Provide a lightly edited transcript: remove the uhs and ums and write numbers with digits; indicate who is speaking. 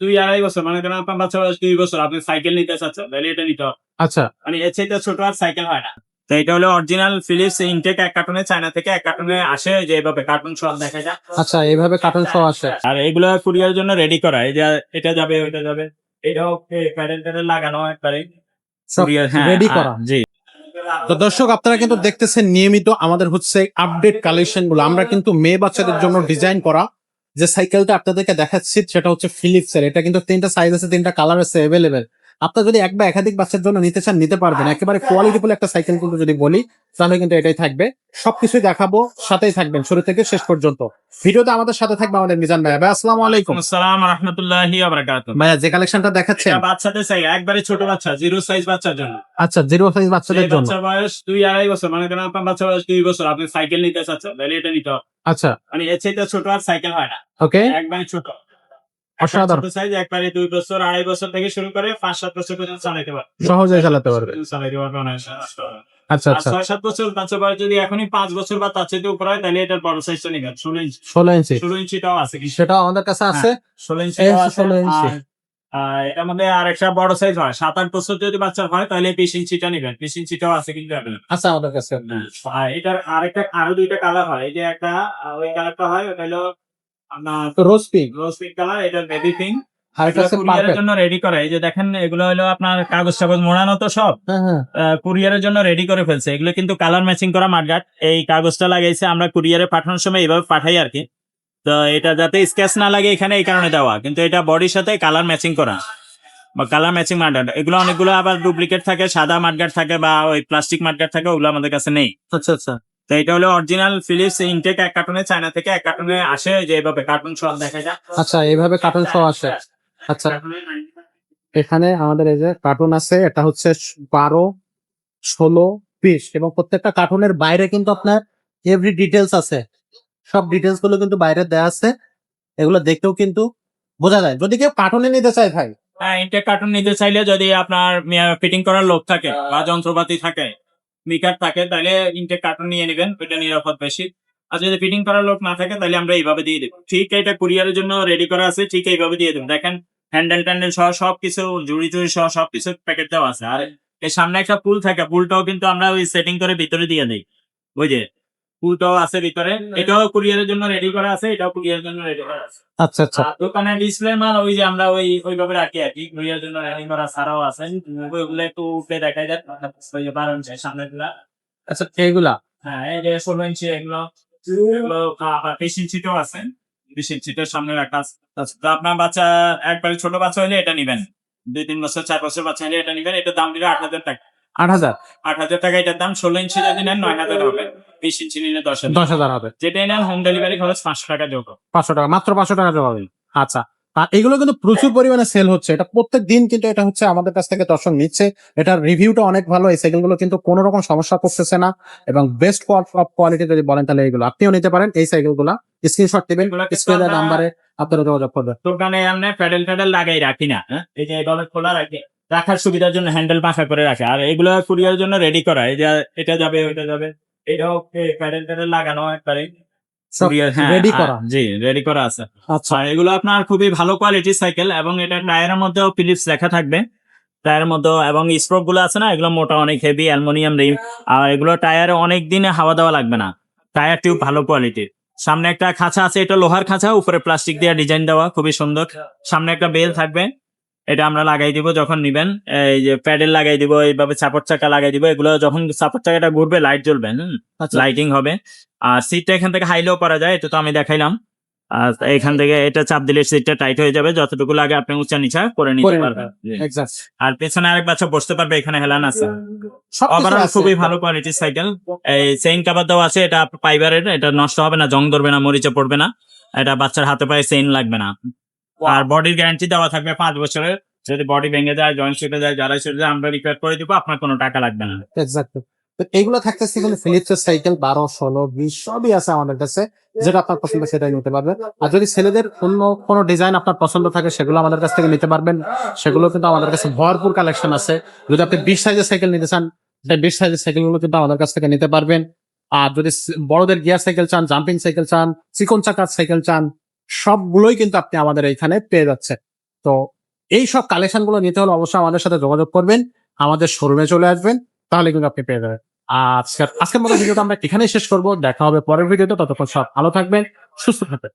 Speaker 1: 2-2.5 বছর, মানে করেন আপনার বাচ্চা বয়স 2 বছর, আপনি সাইকেল নিতে চাচ্ছেন, তাহলে এটা নিতে হবে।
Speaker 2: আচ্ছা,
Speaker 1: মানে এর চাইতে ছোট আর সাইকেল হয় না। তো এটা হলো অরিজিনাল ফিলিপস ইনটেক, এক কার্টুনে, চায়না থেকে এক কার্টুনে আসে, যে এভাবে কার্টুন সহ দেখা যায়।
Speaker 2: আচ্ছা, এইভাবে কার্টুন সহ আসে।
Speaker 1: আর এগুলো কুরিয়ারের জন্য রেডি করা, এই যে এটা যাবে ওইটা যাবে, এটাও প্যাডেল ট্যাডেল লাগানো একবারে
Speaker 2: সব
Speaker 1: কুরিয়ার। হ্যাঁ,
Speaker 2: রেডি করা।
Speaker 1: জি।
Speaker 2: তো দর্শক, আপনারা কিন্তু দেখতেছেন নিয়মিত আমাদের হচ্ছে আপডেট কালেকশন গুলো। আমরা কিন্তু মেয়ে বাচ্চাদের জন্য ডিজাইন করা যে সাইকেলটা আপনাদেরকে দেখাচ্ছি, সেটা হচ্ছে ফিলিপস এর। এটা কিন্তু 3টা সাইজ আছে, 3টা কালার আছে অ্যাভেলেবেল। আপনারা যদি এক বা একাধিক বাচ্চার জন্য নিতে চান, নিতে পারবেন। একেবারে কোয়ালিটিফুল একটা সাইকেল কিন্তু যদি বলি, তাহলে কিন্তু এটাই থাকবে। সবকিছুই দেখাবো, সাথেই থাকবেন শুরু থেকে শেষ পর্যন্ত। ভিডিওতে আমাদের সাথে থাকবে আমাদের মিজান ভাই। ভাই আসসালামু আলাইকুম।
Speaker 1: আসসালাম ওয়া রাহমাতুল্লাহি ওয়া বারাকাতুহু।
Speaker 2: ভাইয়া, যে কালেকশনটা দেখাচ্ছেন
Speaker 1: এটা বাচ্চাদের চাই, একবারে ছোট বাচ্চা, 0 সাইজ বাচ্চার জন্য।
Speaker 2: আচ্ছা, 0 সাইজ বাচ্চাদের জন্য।
Speaker 1: বাচ্চার বয়স 2-2.5 বছর, মানে করেন আপনার বাচ্চা বয়স 2 বছর, আপনি সাইকেল নিতে চাচ্ছেন, তাহলে এটা নিতে হবে।
Speaker 2: আচ্ছা,
Speaker 1: মানে এর চাইতে ছোট আর সাইকেল হয় না,
Speaker 2: ওকে,
Speaker 1: একবারে ছোট।
Speaker 2: অসাধারণ।
Speaker 1: ছোট সাইজ একবারে 2 বছর, 2.5 বছর থেকে শুরু করে 5-7 বছর পর্যন্ত চালাতে পারবে।
Speaker 2: সহজেই চালাতে পারবে।
Speaker 1: চালাতে পারবে অনায়াসে।
Speaker 2: আচ্ছা
Speaker 1: আর
Speaker 2: আচ্ছা,
Speaker 1: 6-7 বছর বাচ্চা বয়স যদি এখনই 5 বছর বা তার চাইতে উপর হয়, তাহলে এটার বড় সাইজটা নিবেন, 16 ইঞ্চি।
Speaker 2: 16 ইঞ্চি
Speaker 1: 16 ইঞ্চিটাও আছে কি?
Speaker 2: সেটাও আমাদের কাছে আছে।
Speaker 1: 16
Speaker 2: এই
Speaker 1: ইঞ্চিটাও আছে।
Speaker 2: 16 ইঞ্চি।
Speaker 1: এটার মধ্যে আরেকটা বড় সাইজ হয়, 7-8 বছর যদি বাচ্চা হয়, তাহলে 20 ইঞ্চিটা নিবেন। 20 ইঞ্চিটাও আছে কিন্তু available।
Speaker 2: আচ্ছা, আমাদের কাছে।
Speaker 1: আর এটার আরো 2টা কালার হয়। এই যে একটা ওই কালারটা হয়, ওটা হলো আপনার
Speaker 2: রোজ পিঙ্ক,
Speaker 1: রোজ পিঙ্ক কালার, এটা বেবি পিঙ্ক।
Speaker 2: আর একটা
Speaker 1: এগুলো
Speaker 2: আছে
Speaker 1: কুরিয়ারের
Speaker 2: পার্পল।
Speaker 1: জন্য রেডি করা। এই যে দেখেন, এগুলো হলো আপনার কাগজ টাগজ মোড়ানো তো সব,
Speaker 2: হ্যাঁ হ্যাঁ,
Speaker 1: কুরিয়ারের জন্য রেডি করে ফেলছে। এগুলো কিন্তু কালার ম্যাচিং করা মাঠঘাট। এই কাগজটা লাগাইছে, আমরা কুরিয়ারে পাঠানোর সময় এইভাবে পাঠাই আর কি। তো এটা যাতে স্কেচ না লাগে এখানে, এই কারণে দেওয়া। কিন্তু এটা বডির সাথে কালার ম্যাচিং করা বা কালার ম্যাচিং মাঠঘাট। এগুলো অনেকগুলো আবার ডুপ্লিকেট থাকে, সাদা মাঠঘাট থাকে বা ওই প্লাস্টিক মাঠঘাট থাকে, ওগুলো আমাদের কাছে নেই।
Speaker 2: আচ্ছা আচ্ছা,
Speaker 1: তো এটা হলো অরিজিনাল ফিলিপস ইনটেক, এক কার্টুনে, চায়না থেকে এক কার্টুনে আসে, যে এভাবে কার্টুন সহ দেখা যায়।
Speaker 2: আচ্ছা, এইভাবে কার্টুন সহ আসে। আচ্ছা, এখানে আমাদের এই যে কার্টুন আছে, এটা হচ্ছে 12, 16, 20, এবং প্রত্যেকটা কার্টুনের বাইরে কিন্তু আপনার এভরি ডিটেলস আছে। সব ডিটেলস গুলো কিন্তু বাইরে দেওয়া আছে। এগুলো দেখতেও কিন্তু বোঝা যায়। যদি কেউ কার্টুনে নিতে চায় ভাই,
Speaker 1: হ্যাঁ, ইনটেক কার্টুন নিতে চাইলে যদি আপনার ফিটিং করার লোক থাকে বা যন্ত্রপাতি থাকে, মিকার থাকে, তাহলে ইনটেক কার্টুন নিয়ে নেবেন, ওইটা নিরাপদ বেশি। আর যদি ফিটিং করার লোক না থাকে, তাহলে আমরা এইভাবে দিয়ে দেবো। ঠিক এটা কুরিয়ারের জন্য রেডি করা আছে, ঠিক এইভাবে দিয়ে দেবো। দেখেন, হ্যান্ডেল ট্যান্ডেল সহ সবকিছু, জুড়ি টুড়ি সহ সবকিছু প্যাকেট দেওয়া আছে। আর এর সামনে একটা পুল থাকে, পুলটাও কিন্তু আমরা ওই সেটিং করে ভিতরে দিয়ে দিই। ওই যে পুলটাও আছে ভিতরে, এটাও কুরিয়ারের জন্য রেডি করা আছে, এটাও কুরিয়ারের জন্য রেডি করা আছে।
Speaker 2: আচ্ছা আচ্ছা,
Speaker 1: আর দোকানে ডিসপ্লে মাল ওই যে আমরা ওইভাবে রাখি আর কি, কুরিয়ারের জন্য রেডি করা ছাড়াও আছে। ওইগুলো একটু উঠে দেখাই যায়, ওই যে 12 ইঞ্চি সামনের গুলা।
Speaker 2: আচ্ছা, এইগুলা।
Speaker 1: হ্যাঁ, এই যে 16 ইঞ্চি এগুলো, এগুলো 20 ইঞ্চিটাও আছে, 20 ইঞ্চিটার সামনে রাখা আছে। তো আপনার বাচ্চা একবারে ছোট বাচ্চা হলে এটা নিবেন, 2-3 বছর 4 বছর বাচ্চা হলে এটা নিবেন। এটার দাম দিল 8,000 টাকা।
Speaker 2: 8,000,
Speaker 1: 8,000 টাকা এটার দাম। 16 ইঞ্চি যদি নেন 9,000 হবে, 20 ইঞ্চি নিলে 10,000।
Speaker 2: 10,000 হবে।
Speaker 1: যেটাই নেন হোম ডেলিভারি খরচ 500 টাকা যোগ।
Speaker 2: 500 টাকা, মাত্র 500 টাকা জমা দিন। আচ্ছা, আর এগুলো কিন্তু প্রচুর পরিমাণে সেল হচ্ছে। এটা প্রত্যেক দিন কিন্তু এটা হচ্ছে আমাদের কাছ থেকে দর্শক নিচ্ছে। এটার রিভিউটা অনেক ভালো। এই সাইকেল গুলো কিন্তু কোনো রকম সমস্যা করতেছে না, এবং বেস্ট অফ কোয়ালিটি যদি বলেন, তাহলে এগুলো আপনিও নিতে পারেন। এই সাইকেল গুলা স্ক্রিনশট দিবেন, স্ক্রিনের নাম্বারে আপনারা যোগাযোগ করবেন।
Speaker 1: দোকানে আমরা প্যাডেল ট্যাডেল লাগাই রাখি না, এই যে এইভাবে খোলা রাখি, রাখার সুবিধার জন্য হ্যান্ডেল বাঁকা করে রাখে। আর এগুলো কুরিয়ারের জন্য রেডি করা, এই যে এটা যাবে ওইটা যাবে, এটাও প্যাডেল ট্যাডেল লাগানো একবারে
Speaker 2: সব
Speaker 1: কুরিয়ার। হ্যাঁ,
Speaker 2: রেডি করা।
Speaker 1: জি, রেডি করা আছে।
Speaker 2: আচ্ছা,
Speaker 1: আর এগুলো আপনার খুবই ভালো কোয়ালিটির সাইকেল, এবং এটা টায়ারের মধ্যেও ফিলিপস লেখা থাকবে টায়ারের মধ্যে। এবং স্প্রোক গুলো আছে না, এগুলো মোটা, অনেক হেভি অ্যালুমিনিয়াম রিম। আর এগুলো টায়ারে অনেক দিনে হাওয়া দেওয়া লাগবে না। টায়ার টিউব ভালো কোয়ালিটির। সামনে একটা খাঁচা আছে, এটা লোহার খাঁচা, উপরে প্লাস্টিক দিয়ে ডিজাইন দেওয়া, খুবই সুন্দর। সামনে একটা বেল থাকবে, এটা আমরা লাগাই দিব যখন নিবেন। এই যে প্যাডেল লাগাই দিব, এইভাবে চাপট চাকা লাগাই দিব। এগুলো যখন চাপট চাকাটা ঘুরবে লাইট জ্বলবে,
Speaker 2: আচ্ছা,
Speaker 1: লাইটিং হবে। আর সিটটা এখান থেকে হাইলেও করা যায়, এটা তো আমি দেখাইলাম। আর এখান থেকে এটা চাপ দিলে সিটটা টাইট হয়ে যাবে, যতটুকু লাগে আপনি উঁচা নিচা করে নিতে পারবেন।
Speaker 2: এক্সাক্ট।
Speaker 1: আর পেছনে আরেক বাচ্চা বসতে পারবে, এখানে হেলান আছে।
Speaker 2: সবকিছু
Speaker 1: ওভারঅল
Speaker 2: আছে।
Speaker 1: খুবই ভালো কোয়ালিটির সাইকেল। এই চেইন কাভার দেওয়া আছে, এটা ফাইবারের, এটা নষ্ট হবে না, জং ধরবে না, মরিচা পড়বে না। এটা বাচ্চার হাতে পায়ে চেইন লাগবে না। আর বডির গ্যারান্টি দেওয়া থাকবে 5 বছরের। যদি বডি ভেঙে যায়, জয়েন্ট ছুটে যায়, যারা ছুটে যায়, আমরা রিপেয়ার করে দিব, আপনার কোনো টাকা লাগবে না।
Speaker 2: এক্সাক্টলি। তো এইগুলো থাকতেছে কিন্তু ফিলিপসের সাইকেল 12, 16, 20 সবই আছে আমাদের কাছে। যেটা আপনার পছন্দ সেটাই নিতে পারবেন। আর যদি ছেলেদের অন্য কোনো ডিজাইন আপনার পছন্দ থাকে, সেগুলো আমাদের কাছ থেকে নিতে পারবেন। সেগুলো কিন্তু আমাদের কাছে ভরপুর কালেকশন আছে। যদি আপনি 20 সাইজের সাইকেল নিতে চান, সেই 20 সাইজের সাইকেল গুলো কিন্তু আমাদের কাছ থেকে নিতে পারবেন। আর যদি বড়দের গিয়ার সাইকেল চান, জাম্পিং সাইকেল চান, চিকন চাকার সাইকেল চান, সবগুলোই কিন্তু আপনি আমাদের এইখানে পেয়ে যাচ্ছেন। তো এই সব কালেকশন গুলো নিতে হলে অবশ্যই আমাদের সাথে যোগাযোগ করবেন, আমাদের শোরুমে চলে আসবেন, তাহলে কিন্তু আপনি পেয়ে যাবেন। আজকের মতো ভিডিওটা আমরা এখানেই শেষ করবো। দেখা হবে পরের ভিডিওতে, ততক্ষণ সব ভালো থাকবেন, সুস্থ থাকবেন।